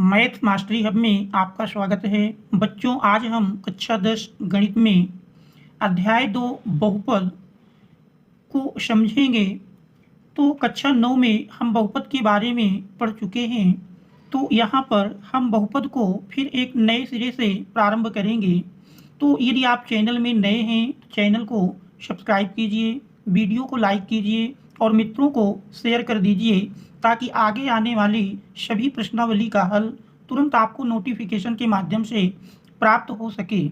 Math mastery hub में आपका स्वागत है। बच्चों, आज हम कक्षा 10 गणित में अध्याय 2 बहुपद को समझेंगे। तो कक्षा 9 में हम बहुपद के बारे में पढ़ चुके हैं, तो यहाँ पर हम बहुपद को फिर एक नए सिरे से प्रारंभ करेंगे। तो यदि आप चैनल में नए हैं तो चैनल को सब्सक्राइब कीजिए, वीडियो को लाइक कीजिए और मित्रों को शेयर कर दीजिए ताकि आगे आने वाली सभी प्रश्नावली का हल तुरंत आपको नोटिफिकेशन के माध्यम से प्राप्त हो सके।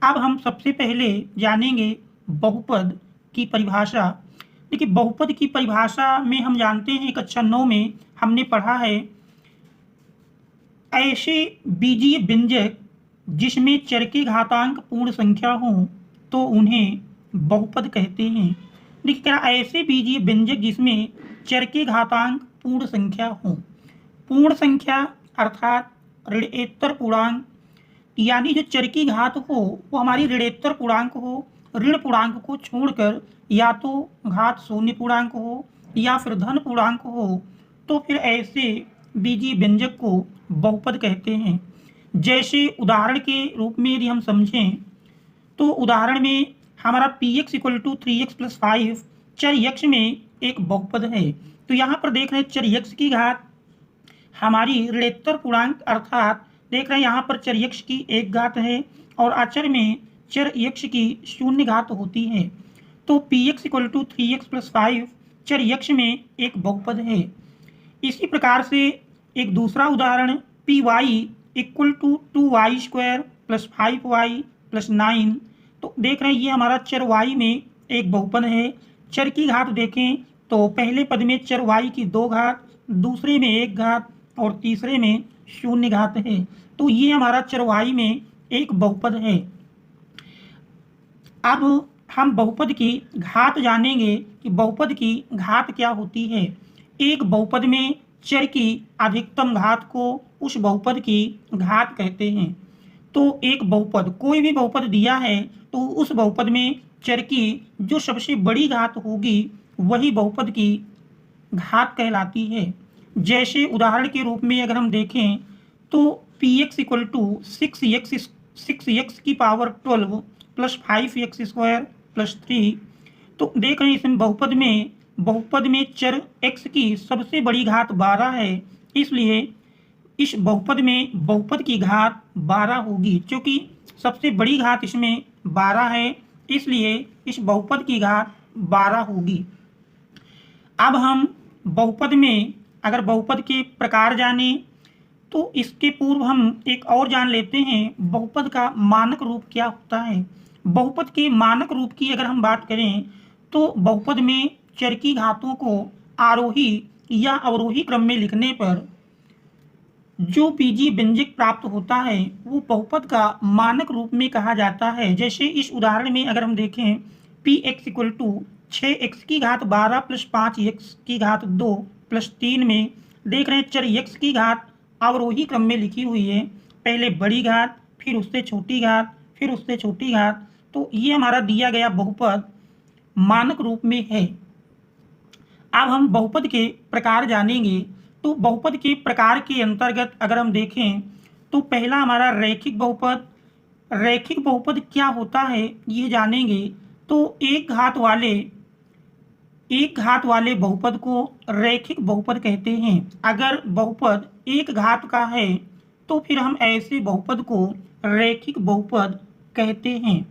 अब हम सबसे पहले जानेंगे बहुपद की परिभाषा। देखिए, बहुपद की परिभाषा में हम जानते हैं कक्षा 9 में हमने पढ़ा है, ऐसे बीजीय व्यंजक जिसमें चर के घातांक पूर्ण संख्या हो तो उन्हें बहुपद कहते हैं। देखिए, क्या ऐसे बीजीय व्यंजक जिसमें चर के घातांक पूर्ण संख्या हो। पूर्ण संख्या अर्थात ऋणेतर पूर्णांक, यानी जो चर की घात हो वो हमारी ऋणेतर पूर्णांक हो। ऋण पूर्णांक को छोड़कर या तो घात शून्य पूर्णांक हो या फिर धन पूर्णांक हो, तो फिर ऐसे बीजीय व्यंजक को बहुपद कहते हैं। जैसे उदाहरण के रूप में यदि हम समझें तो उदाहरण में हमारा px = 3x + 5 चर यक्ष में एक बहुपद है। तो यहाँ पर देख रहे हैं चर यक्ष की घात हमारी ऋणेतर पूर्णांक अर्थात देख रहे हैं यहाँ पर चर यक्ष की 1 घात है और अचर में चर यक्ष की 0 घात होती है। तो px = 3x + 5 चर यक्ष में एक बहुपद है। इसी प्रकार से एक दूसरा उदाहरण py = 2y² + 5y + 9। तो देख रहे हैं ये हमारा चर y में एक बहुपद है। चर की घात देखें तो पहले पद में चर y की 2 घात, दूसरे में 1 घात और तीसरे में 0 घात है। तो ये हमारा चर y में एक बहुपद है। अब हम बहुपद की घात जानेंगे कि बहुपद की घात क्या होती है। एक बहुपद में चर की अधिकतम घात को उस बहुपद की घात कहते हैं। तो एक बहुपद, कोई भी बहुपद दिया है तो उस बहुपद में चर की जो सबसे बड़ी घात होगी वही बहुपद की घात कहलाती है। जैसे उदाहरण के रूप में अगर हम देखें तो px = 6x की पावर 12 + 5x² + 3। तो देख रहे हैं इसमें बहुपद में चर x की सबसे बड़ी घात 12 है, इसलिए इस बहुपद में बहुपद की घात 12 होगी। क्योंकि सबसे बड़ी घात इसमें 12 है, इसलिए इस बहुपद की घात 12 होगी। अब हम बहुपद में अगर बहुपद के प्रकार जाने तो इसके पूर्व हम एक और जान लेते हैं बहुपद का मानक रूप क्या होता है। बहुपद के मानक रूप की अगर हम बात करें तो बहुपद में चर की घातों को आरोही या अवरोही क्रम में लिखने पर जो बीजीय व्यंजक प्राप्त होता है वो बहुपद का मानक रूप में कहा जाता है। जैसे इस उदाहरण में अगर हम देखें px = 6x की घात 12 + 5x की घात 2 + 3 में देख रहे हैं चर x की घात अवरोही क्रम में लिखी हुई है, पहले बड़ी घात, फिर उससे छोटी घात, फिर उससे छोटी घात। तो ये हमारा दिया गया बहुपद मानक रूप में है। अब हम बहुपद के प्रकार जानेंगे। तो बहुपद के प्रकार के अंतर्गत अगर हम देखें तो पहला हमारा रैखिक बहुपद। रैखिक बहुपद क्या होता है ये जानेंगे। तो एक घात वाले बहुपद को रैखिक बहुपद कहते हैं। अगर बहुपद एक घात का है तो फिर हम ऐसे बहुपद को रैखिक बहुपद कहते हैं।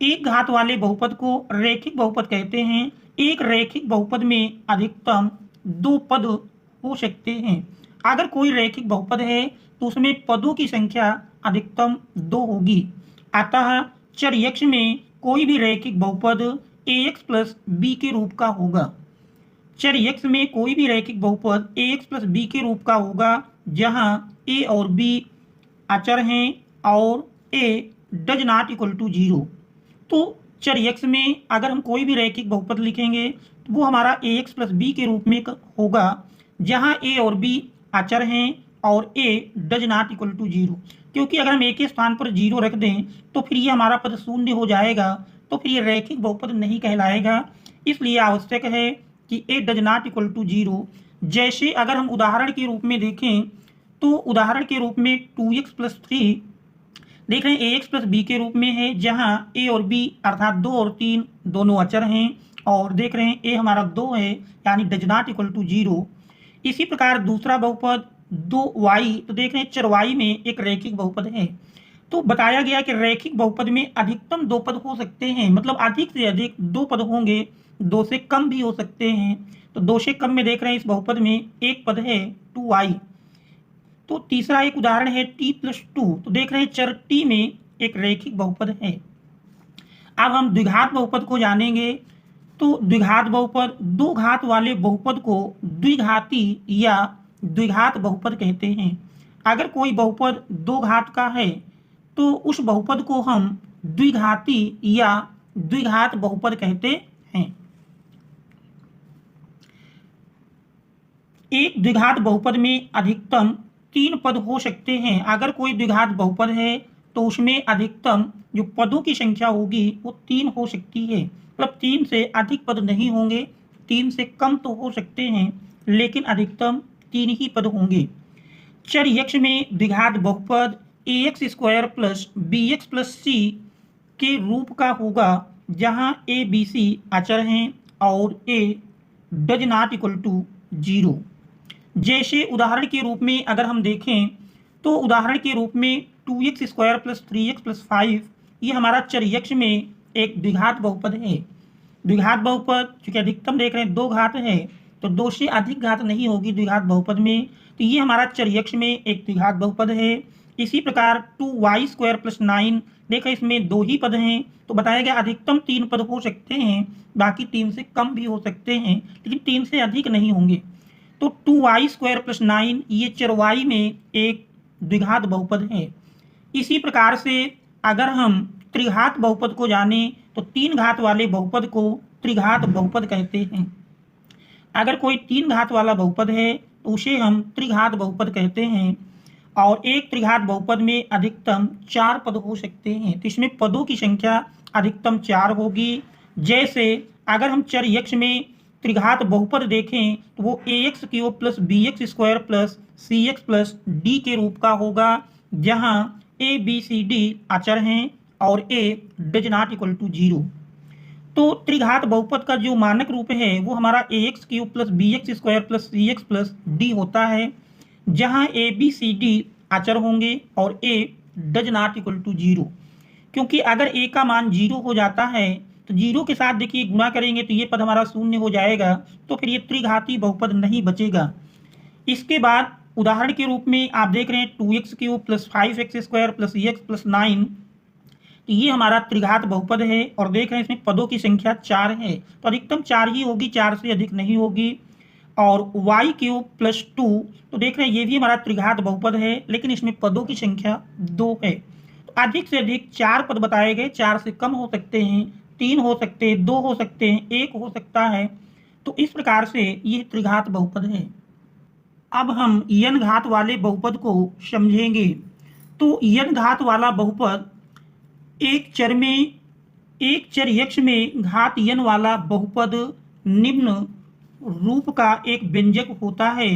एक घात वाले बहुपद को रैखिक बहुपद कहते हैं। एक रैखिक बहुपद में अधिकतम 2 पद हो सकते हैं। अगर कोई रैखिक बहुपद है तो उसमें पदों की संख्या अधिकतम 2 होगी। अतः चर यक्ष में कोई भी रैखिक बहुपद ax + b के रूप का होगा। चर यक्ष में कोई भी रैखिक बहुपद ax + b के रूप का होगा, जहां a और b अचर हैं और a ≠ 0। तो चर यक्ष में अगर हम कोई भी रैखिक बहुपद लिखेंगे तो वो हमारा ax + b के रूप में होगा, जहां a और b अचर हैं और a ≠ 0। क्योंकि अगर हम a के स्थान पर 0 रख दें तो फिर ये हमारा पद शून्य हो जाएगा, तो फिर ये रैखिक बहुपद नहीं कहलाएगा। इसलिए आवश्यक है कि a ≠ 0, जैसे अगर हम उदाहरण के रूप में देखें तो उदाहरण के रूप में 2x+3 देख रहे हैं ए एक्स प्लस बी के रूप में है, जहां ए और बी अर्थात 2 और 3 दोनों अचर हैं, और देख रहे हैं ए हमारा 2 है यानी डज नॉट इक्वल टू 0। इसी प्रकार दूसरा बहुपद 2y, तो देख रहे हैं चर y में एक रैखिक बहुपद है। तो बताया गया कि रैखिक बहुपद में अधिकतम 2 पद हो सकते हैं, मतलब अधिक से अधिक 2 पद होंगे, 2 से कम भी हो सकते हैं। तो 2 से कम में देख रहे हैं इस बहुपद में एक पद है 2y। तो तीसरा एक उदाहरण है t+2, तो देख रहे हैं चर t में एक रैखिक बहुपद है। अब हम द्विघात बहुपद को जानेंगे। तो द्विघात बहुपद, दो घात वाले बहुपद को द्विघाती या द्विघात बहुपद कहते हैं। अगर कोई बहुपद 2 घात का है तो उस बहुपद को हम द्विघाती या द्विघात बहुपद कहते हैं। एक द्विघात बहुपद में अधिकतम 3 पद हो सकते हैं। अगर कोई द्विघात बहुपद है तो उसमें अधिकतम जो पदों की संख्या होगी वो 3 हो सकती है, मतलब 3 से अधिक पद नहीं होंगे। 3 से कम तो हो सकते हैं लेकिन अधिकतम 3 ही पद होंगे। चर यक्ष में द्विघात बहुपद ax² plus bx plus c के रूप का होगा, जहां a b c अचर हैं और a does not equal to 0। जैसे उदाहरण के रूप में अगर हम देखें तो उदाहरण के रूप में 2x² प्लस 3x प्लस 5 ये हमारा चर यक्ष में एक द्विघात बहुपद है। द्विघात बहुपद चूंकि अधिकतम देख रहे हैं 2 घात है तो 2 से अधिक घात नहीं होगी द्विघात बहुपद में, तो ये हमारा चर यक्ष में एक द्विघात बहुपद है। इसी प्रकार 2y² प्लस 9 देखा इसमें 2 ही पद हैं, तो बताया गया अधिकतम 3 पद हो सकते हैं, बाकी 3 से कम भी हो सकते हैं लेकिन 3 से अधिक नहीं होंगे। तो 2y² प्लस 9 ये चर y में एक द्विघात बहुपद है। इसी प्रकार से अगर हम त्रिघात बहुपद को जाने तो 3 घात वाले बहुपद को त्रिघात बहुपद कहते हैं। अगर कोई 3 घात वाला बहुपद है तो उसे हम त्रिघात बहुपद कहते हैं, और एक त्रिघात बहुपद में अधिकतम 4 पद हो सकते हैं, तो इसमें पदों की संख्या अधिकतम 4 होगी। जैसे अगर हम चर यक्ष में त्रिघात बहुपद देखें तो वो ax³ plus bx² plus cx plus d के रूप का होगा, जहां a b c d अचर हैं और a does not equal to 0। तो त्रिघात बहुपद का जो मानक रूप है वो हमारा ax³ plus bx² plus cx plus d होता है, जहां a b c d अचर होंगे और a does not equal to 0। क्योंकि अगर a का मान 0 हो जाता है तो 0 के साथ देखिए गुणा करेंगे तो ये पद हमारा शून्य हो जाएगा, तो फिर ये त्रिघाती बहुपद नहीं बचेगा। इसके बाद उदाहरण के रूप में आप देख रहे हैं 2x³ plus 5x² plus x plus 9, तो ये हमारा त्रिघात बहुपद है और देख रहे हैं इसमें पदों की संख्या 4 है, तो अधिकतम 4 ही होगी, 4 से अधिक नहीं होगी। और y³ प्लस 2, तो देख रहे हैं ये भी हमारा त्रिघात बहुपद है लेकिन इसमें पदों की संख्या 2 है। तो अधिक से अधिक 4 पद बताए गए, 4 से कम हो सकते हैं, 3 हो सकते हैं, 2 हो सकते हैं, 1 हो सकता है। तो इस प्रकार से ये त्रिघात बहुपद है। अब हम n घात वाले बहुपद को समझेंगे। तो n घात वाला बहुपद एक चर यक्ष में घात n वाला बहुपद निम्न रूप का एक व्यंजक होता है,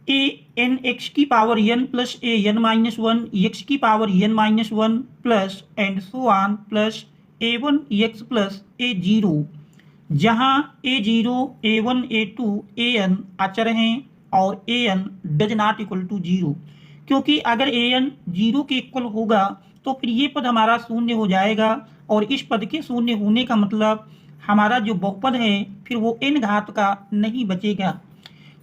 a(n)x की power n plus a(n−1) x की power n−1 plus and so on plus a1x plus a0, जहां a0 a1 a2 an अचर हैं और an does not equal to 0। क्योंकि अगर an 0 के इक्वल होगा तो फिर ये पद हमारा शून्य हो जाएगा, और इस पद के शून्य होने का मतलब हमारा जो बहुपद है फिर वो n घात का नहीं बचेगा।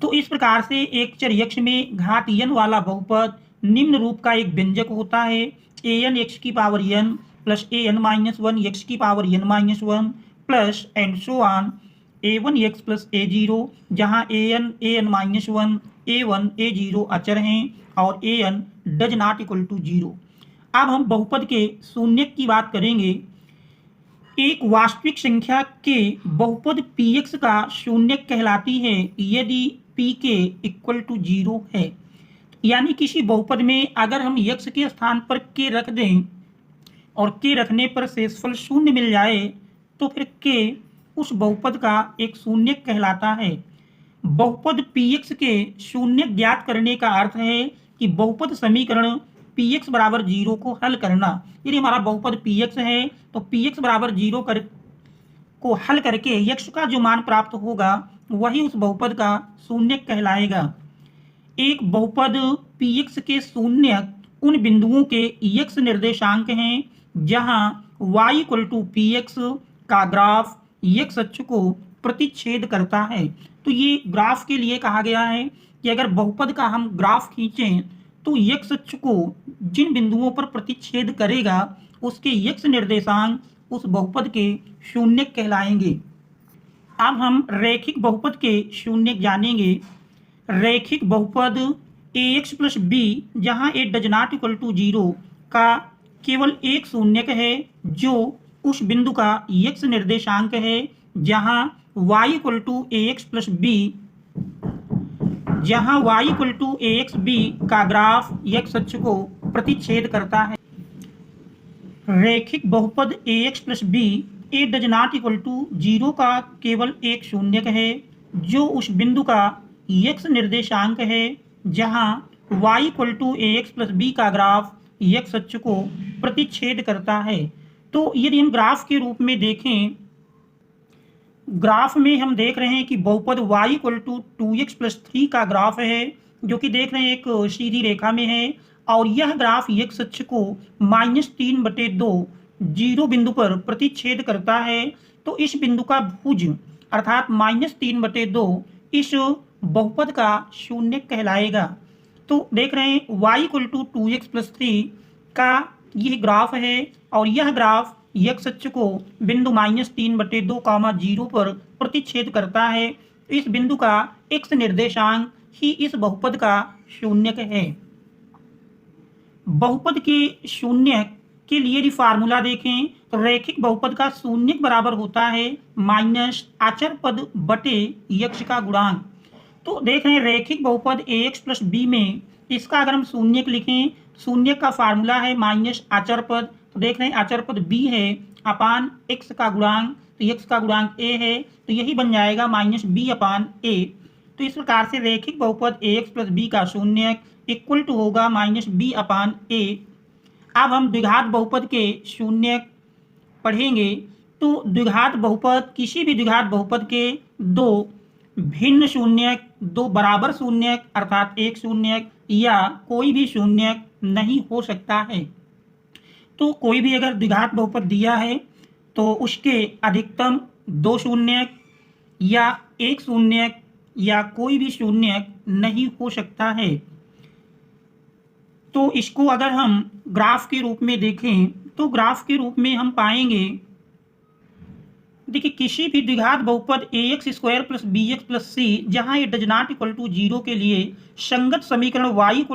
तो इस प्रकार से एक चर यक्ष में घात n वाला बहुपद निम्न रूप का एक व्यंजक होता है, an(x की power n plus an-1 x की power n-1 plus and so on a1x plus a0, जहां an an-1 a1 a0 अचर हैं और an does not equal to 0। अब हम बहुपद के शून्य की बात करेंगे। एक वास्तविक संख्या के बहुपद px का शून्य कहलाती है यदि pk इक्वल टू 0 है। यानी किसी बहुपद में अगर हम x के स्थान पर k रख दें और k रखने पर शेषफल शून्य मिल जाए तो फिर k उस बहुपद का एक शून्य कहलाता है। बहुपद px के शून्य ज्ञात करने का अर्थ है कि बहुपद समीकरण px बराबर 0 को हल करना। यदि हमारा बहुपद px है तो px बराबर 0 को हल करके x का जो मान प्राप्त होगा वही उस बहुपद का शून्य कहलाएगा। एक बहुपद px के शून्य उन बिंदुओं के x निर्देशांक हैं जहां y = px का ग्राफ x अक्ष को प्रतिच्छेद करता है। तो ये ग्राफ के लिए कहा गया है कि अगर बहुपद का हम ग्राफ खींचें तो x अक्ष को जिन बिंदुओं पर प्रतिच्छेद करेगा उसके x निर्देशांक उस बहुपद के शून्य कहलाएंगे। अब हम रैखिक बहुपद के शून्य जानेंगे। रैखिक बहुपद ax + b जहां a does not equal to 0 का केवल एक शून्यक है जो उस बिंदु का x निर्देशांक है जहां y = ax + b जहां y = ax b का ग्राफ x अक्ष को प्रतिच्छेद करता है। रैखिक बहुपद ax + b a does not equal to 0 का केवल एक शून्यक है जो उस बिंदु का x निर्देशांक है जहां y = ax + b का ग्राफ x अक्ष को प्रतिच्छेद करता है। तो यदि हम ग्राफ के रूप में देखें, ग्राफ में हम देख रहे हैं कि बहुपद y = 2x + 3 का ग्राफ है जो कि देख रहे हैं एक सीधी रेखा में है और यह ग्राफ x अक्ष को -3/2 0 बिंदु पर प्रतिच्छेद करता है। तो इस बिंदु का भुज अर्थात -3/2 इस बहुपद का शून्य कहलाएगा। तो देख रहे हैं y = 2x + 3 का यह ग्राफ है और यह ग्राफ x अक्ष को बिंदु -3/2, 0 पर प्रतिच्छेद करता है। इस बिंदु का x निर्देशांक ही इस बहुपद का शून्यक है। बहुपद के शून्यक के लिए यदि फार्मूला देखें तो रैखिक बहुपद का शून्यक बराबर होता है माइनस अचर पद बटे x का गुणांक। तो देख रहे हैं रैखिक बहुपद ax + b में इसका अगर हम शून्यक लिखें, शून्यक का फार्मूला है माइनस अचर पद। तो देख रहे हैं अचर पद b है अपान x का गुणांक, तो x का गुणांक a है तो यही बन जाएगा -b/a। तो इस प्रकार से रैखिक बहुपद ax + b का शून्यक इक्वल टू होगा -b/a। अब हम द्विघात बहुपद के शून्यक पढ़ेंगे। तो द्विघात बहुपद किसी भी द्विघात बहुपद के दो भिन्न शून्यक, दो बराबर शून्यक अर्थात एक शून्यक या कोई भी शून्यक नहीं हो सकता है। तो कोई भी अगर द्विघात बहुपद दिया है तो उसके अधिकतम दो शून्यक या एक शून्यक या कोई भी शून्यक नहीं हो सकता है। तो इसको अगर हम ग्राफ के रूप में देखें तो ग्राफ के रूप में हम पाएंगे, देखिए किसी भी द्विघात बहुपद ax² + bx + c जहां ये डज नॉट इक्वल टू 0 के लिए संगत समीकरण y =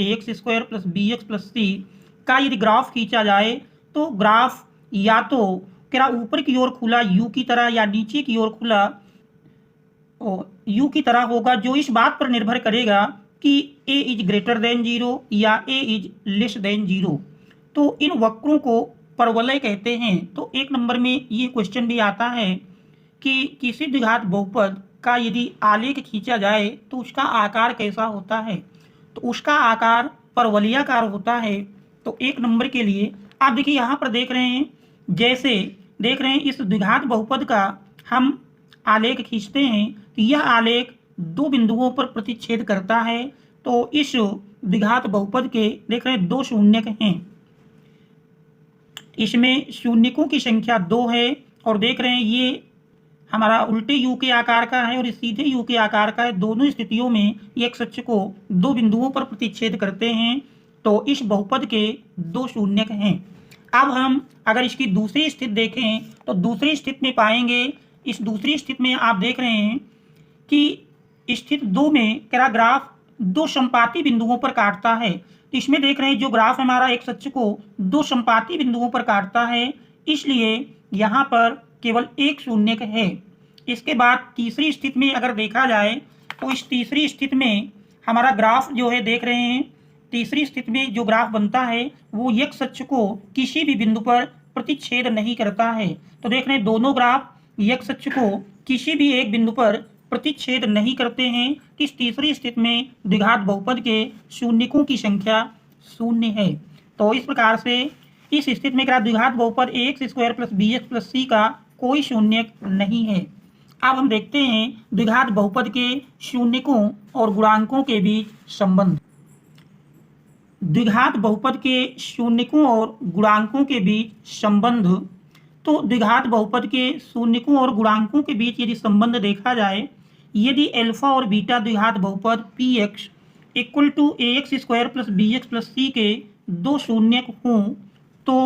ax² + bx + c का यदि ग्राफ खींचा जाए तो ग्राफ या तो क्या ऊपर की ओर खुला u की तरह या नीचे की ओर खुला u की तरह होगा, जो इस बात पर निर्भर करेगा कि a > 0 या a < 0। तो इन वक्रों को परवलय कहते हैं। तो एक नंबर में ये क्वेश्चन भी आता है कि किसी द्विघात बहुपद का यदि आलेख खींचा जाए तो उसका आकार कैसा होता है, तो उसका आकार परवलयाकार होता है। तो एक नंबर के लिए आप देखिए यहाँ पर देख रहे हैं, जैसे देख रहे हैं इस द्विघात बहुपद का हम आलेख खींचते हैं तो यह आलेख दो बिंदुओं पर प्रतिच्छेद करता है। तो इस द्विघात बहुपद के देख रहे हैं दो शून्यक हैं, इसमें शून्यकों की संख्या 2 है और देख रहे हैं ये हमारा उल्टे यू के आकार का है और ये सीधे यू के आकार का है। दोनों स्थितियों में एक अक्ष को दो बिंदुओं पर प्रतिच्छेद करते हैं। तो इस बहुपद के दो शून्यक हैं। अब हम अगर इसकी दूसरी स्थिति देखें तो दूसरी स्थिति में पाएंगे, इस दूसरी स्थिति में आप देख रहे हैं कि स्थिति 2 में क्या ग्राफ दो संपाती बिंदुओं पर काटता है। तो इसमें देख रहे हैं जो ग्राफ हमारा एक अक्ष को दो संपाती बिंदुओं पर काटता है, इसलिए यहाँ पर केवल एक शून्यक है। इसके बाद तीसरी स्थिति में अगर देखा जाए तो इस तीसरी स्थिति में हमारा ग्राफ जो है देख रहे हैं, तीसरी स्थिति में जो ग्राफ बनता है वो x अक्ष को किसी भी बिंदु पर प्रतिच्छेद नहीं करता है। तो देख रहे हैं दोनों ग्राफ x अक्ष को किसी भी एक बिंदु पर प्रतिच्छेद नहीं करते हैं, किस तीसरी स्थिति में द्विघात बहुपद के शून्यकों की संख्या शून्य है। तो इस प्रकार से इस स्थिति में क्या द्विघात बहुपद ax² + bx + c का कोई शून्यक नहीं है। अब हम देखते हैं द्विघात बहुपद के शून्यकों और गुणांकों के बीच संबंध। द्विघात बहुपद के शून्यकों और गुणांकों के बीच संबंध। तो द्विघात बहुपद के शून्यकों और गुणांकों के बीच यदि संबंध देखा जाए, यदि अल्फा और बीटा द्विघात बहुपद px = ax² + bx + c के दो शून्यक हों तो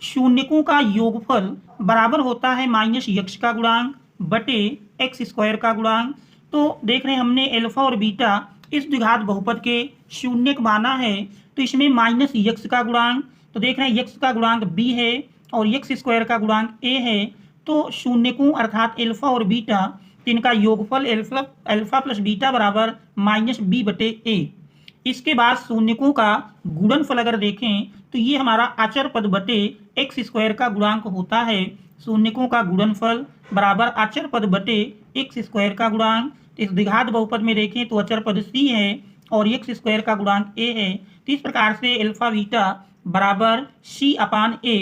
शून्यकों का योगफल बराबर होता है -x का गुणांक बटे x² का गुणांक। तो देख रहे हैं हमने अल्फा और बीटा इस द्विघात बहुपद के शून्यक माना है, तो इसमें -x का गुणांक, तो देख रहे हैं x का गुणांक b है और x² का गुणांक a है। तो शून्यकों अर्थात अल्फा और बीटा इनका योगफल अल्फा प्लस बीटा बराबर -b बटे a। इसके बाद शून्यकों का गुणनफल अगर देखें तो ये हमारा अचर पद बटे x² का गुणांक होता है। शून्यकों का गुणनफल बराबर अचर पद बटे x² का गुणांक। इस द्विघात बहुपद में देखें तो अचर पद c है और x² का गुणांक a है। तो इस प्रकार से अल्फा बीटा बराबर c/a।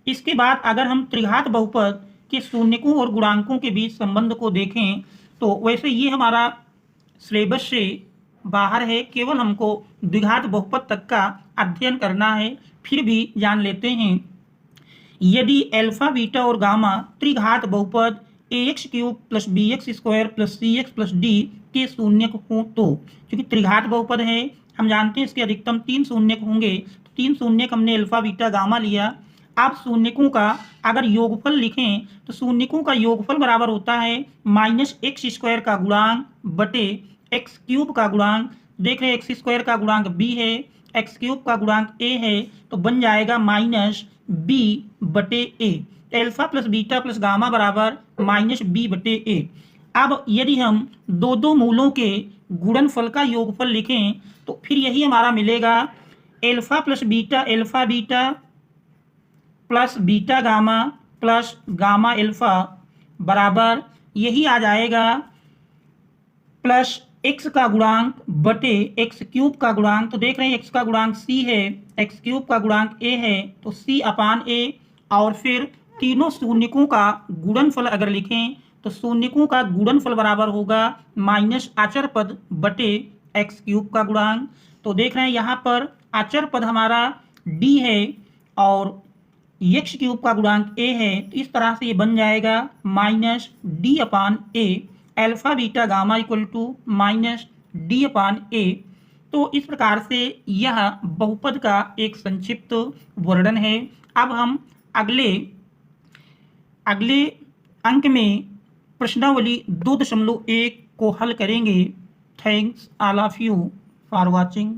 इसके बाद अगर हम त्रिघात बहुपद के शून्यकों और गुणांकों के बीच संबंध को देखें तो वैसे ये हमारा सिलेबस से बाहर है, केवल हमको द्विघात बहुपद तक का अध्ययन करना है। फिर भी जान लेते हैं, यदि अल्फा बीटा और गामा त्रिघात बहुपद ax³ + bx² + cx + d के शून्यक हों तो, क्योंकि त्रिघात बहुपद है हम जानते हैं इसके अधिकतम 3 शून्यक होंगे, तो 3 शून्यक हमने अल्फा बीटा गामा लिया। अब शून्यकों का अगर योगफल लिखें तो शून्यकों का योगफल बराबर होता है -x² का गुणांक बटे x³ का गुणांक। देख रहे हैं x² का गुणांक b है, x³ का गुणांक a है, तो बन जाएगा -b बटे a। Alpha plus beta plus gamma बराबर -b बटे a। अब यदि हम दो मूलों के गुणनफल का योगफल लिखें तो फिर यही हमारा मिलेगा alpha beta plus beta gamma plus gamma alpha बराबर यही आ जाएगा प्लस x का गुणांक बटे x³ का गुणांक। तो देख रहे हैं x का गुणांक c है, x³ का गुणांक a है, तो c/a। और फिर तीनों शून्यकों का गुणनफल अगर लिखें तो शून्यकों का गुणनफल बराबर होगा माइनस अचर पद बटे x³ का गुणांक। तो देख रहे हैं यहाँ पर अचर पद हमारा d है और x³ का गुणांक a है, तो इस तरह से ये बन जाएगा -d/a। Alpha beta gamma = -d/a। तो इस प्रकार से यह बहुपद का एक संक्षिप्त वर्णन है। अब हम अगले अंक में प्रश्नावली 2.1 को हल करेंगे। Thanks all of you for watching.